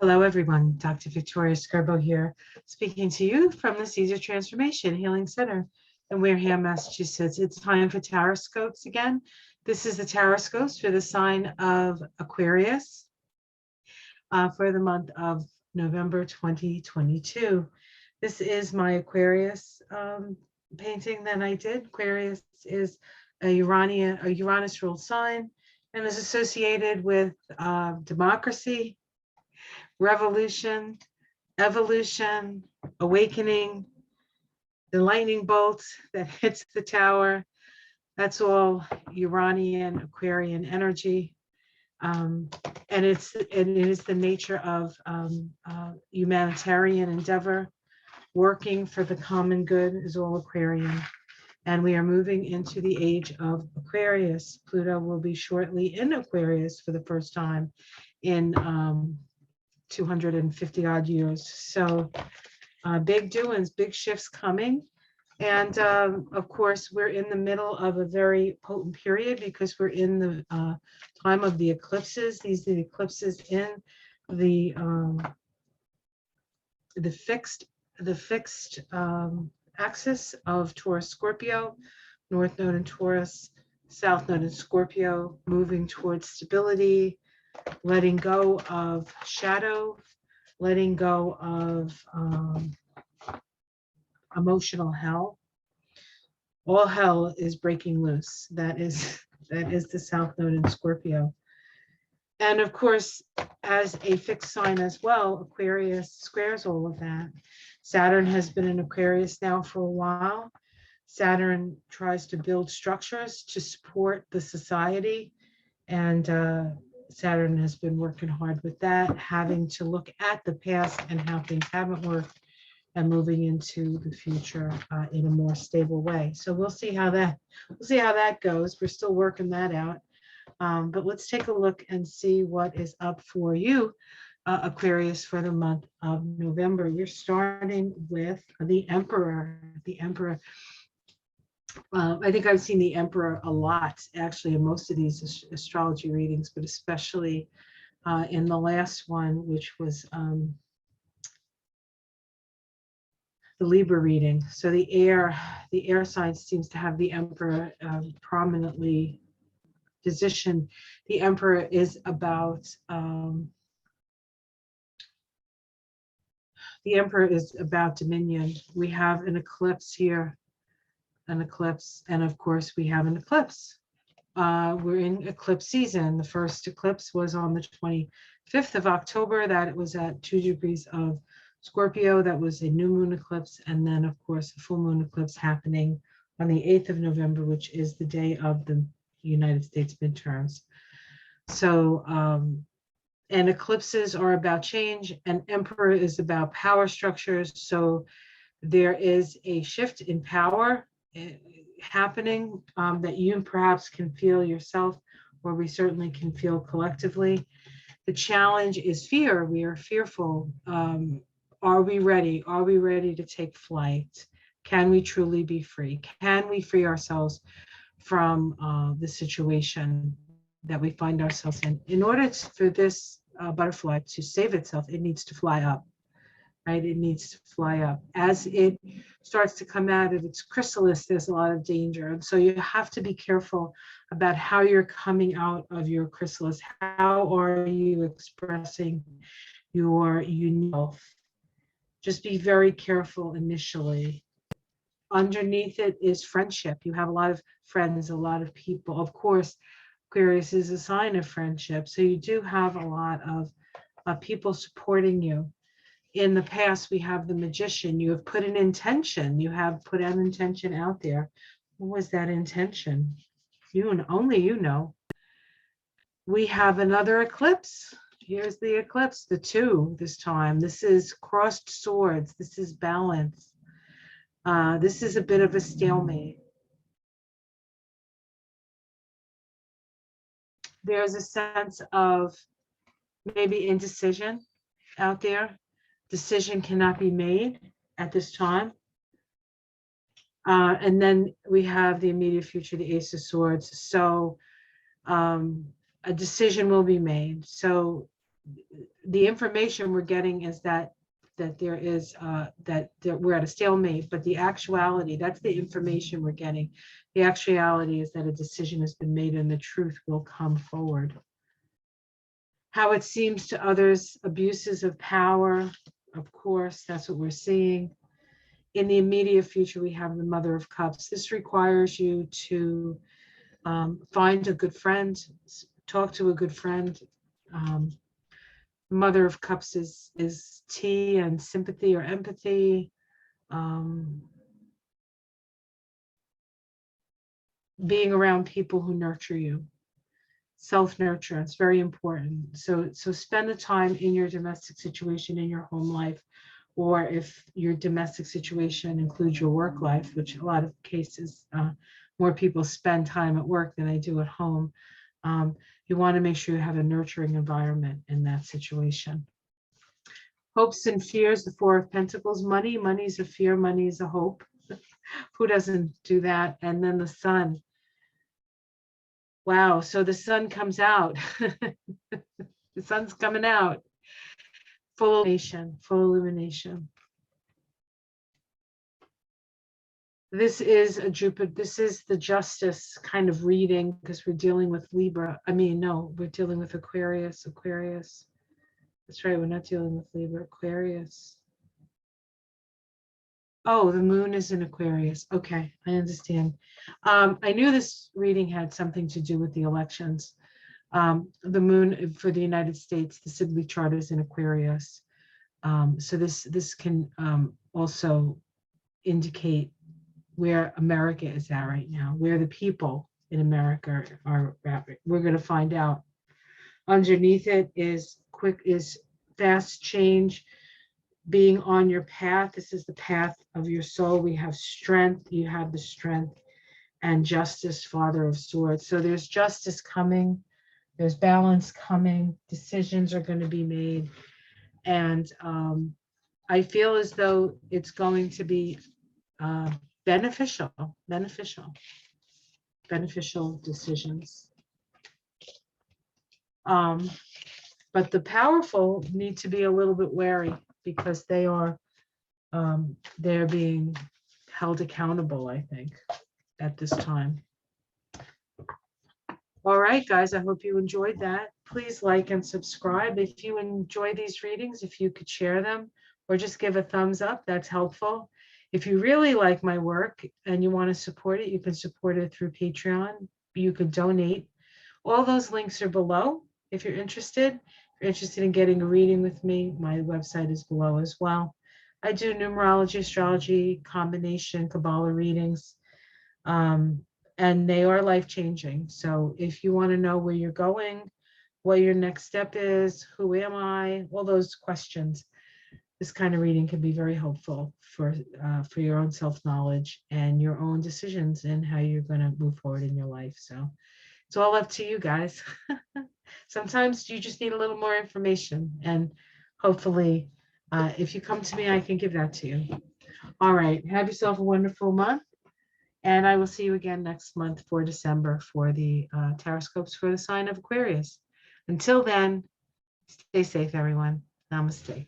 Hello, everyone. Dr. Victoria Skirbo here, speaking to you from the Caesar Transformation Healing Center in Wareham, Massachusetts. It's time for Tarot Scopes again. This is the Tarot Scopes for the sign of Aquarius for the month of November 2022. This is my Aquarius painting that I did. Aquarius is a Uranus ruled sign and is associated with democracy, revolution, evolution, awakening, the lightning bolt that hits the tower. That's all Uranian, Aquarian energy. And it is the nature of humanitarian endeavor, working for the common good is all Aquarian. And we are moving into the age of Aquarius. Pluto will be shortly in Aquarius for the first time in 250 odd years. So big doings, big shifts coming. And of course, we're in the middle of a very potent period because we're in the time of the eclipses. These are the eclipses in the fixed axis of Taurus Scorpio, North Node in Taurus, South Node in Scorpio, moving towards stability, letting go of shadow, letting go of emotional hell. All hell is breaking loose. That is the South Node in Scorpio. And of course, as a fixed sign as well, Aquarius squares all of that. Saturn has been in Aquarius now for a while. Saturn tries to build structures to support the society, and Saturn has been working hard with that, having to look at the past and how things haven't worked and moving into the future in a more stable way. So we'll see how that goes. We're still working that out. But let's take a look and see what is up for you, Aquarius, for the month of November. You're starting with the Emperor. The Emperor. I think I've seen the Emperor a lot, actually, in most of these astrology readings, but especially in the last one, which was the Libra reading. So the air sign seems to have the Emperor prominently positioned. The Emperor is about dominion. We have an eclipse here. An eclipse, and of course we have an eclipse. We're in eclipse season. The first eclipse was on the 25th of October. That it was at 2 degrees of Scorpio. That was a new moon eclipse, and then of course a full moon eclipse happening on the 8th of November, which is the day of the United States midterms. So and eclipses are about change, and Emperor is about power structures. So there is a shift in power happening that you perhaps can feel yourself, or we certainly can feel collectively. The challenge is fear. We are fearful. Are we ready? Are we ready to take flight? Can we truly be free? Can we free ourselves from the situation that we find ourselves in? In order for this butterfly to save itself, it needs to fly up. Right? It needs to fly up. As it starts to come out of its chrysalis, there's a lot of danger. And so you have to be careful about how you're coming out of your chrysalis. How are you expressing your unique self? Just be very careful initially. Underneath it is friendship. You have a lot of friends, a lot of people. Of course, Aquarius is a sign of friendship. So you do have a lot of people supporting you. In the past, we have the Magician. You have put an intention. You have put an intention out there. What was that intention? You and only you know. We have another eclipse. Here's the eclipse, the 2 this time. This is crossed swords. This is balance. This is a bit of a stalemate. There's a sense of maybe indecision out there. Decision cannot be made at this time. And then we have the immediate future, the Ace of Swords. So a decision will be made. So the information we're getting is that there is that we're at a stalemate, but the actuality, that's the information we're getting. The actuality is that a decision has been made and the truth will come forward. How it seems to others, abuses of power, of course, that's what we're seeing. In the immediate future, we have the Mother of Cups. This requires you to find a good friend, talk to a good friend. Mother of Cups is tea and sympathy or empathy. Being around people who nurture you. Self-nurture, it's very important. So spend the time in your domestic situation, in your home life, or if your domestic situation includes your work life, which a lot of cases, more people spend time at work than they do at home. You want to make sure you have a nurturing environment in that situation. Hopes and fears, the Four of Pentacles. Money is a fear, money is a hope. Who doesn't do that? And then the Sun. Wow, so the sun comes out. The sun's coming out. Full illumination, full illumination. This is a Jupiter, this is the justice kind of reading because we're dealing with Libra. I mean, no, we're dealing with Aquarius. Aquarius. That's right, we're not dealing with Libra, Aquarius. Oh, the moon is in Aquarius. Okay, I understand. I knew this reading had something to do with the elections. The moon for the United States, the Sibley chart is in Aquarius. So this can also indicate where America is at right now, where the people in America are at. We're going to find out. Underneath it is fast change, being on your path. This is the path of your soul. We have strength. You have the strength. And justice, Father of Swords. So there's justice coming. There's balance coming. Decisions are going to be made. And I feel as though it's going to be beneficial decisions. But the powerful need to be a little bit wary because they're being held accountable, I think, at this time. All right, guys, I hope you enjoyed that. Please like and subscribe. If you enjoy these readings, if you could share them or just give a thumbs up, that's helpful. If you really like my work and you want to support it, you can support it through Patreon. You could donate. All those links are below. If you're interested in getting a reading with me, my website is below as well. I do numerology, astrology, combination, Kabbalah readings. And they are life-changing. So if you want to know where you're going, what your next step is, who am I, all those questions, this kind of reading can be very helpful for your own self-knowledge and your own decisions and how you're going to move forward in your life. So it's all up to you guys. Sometimes you just need a little more information, and hopefully if you come to me, I can give that to you. All right, have yourself a wonderful month. And I will see you again next month for December for the Taroscopes for the sign of Aquarius. Until then, stay safe, everyone. Namaste.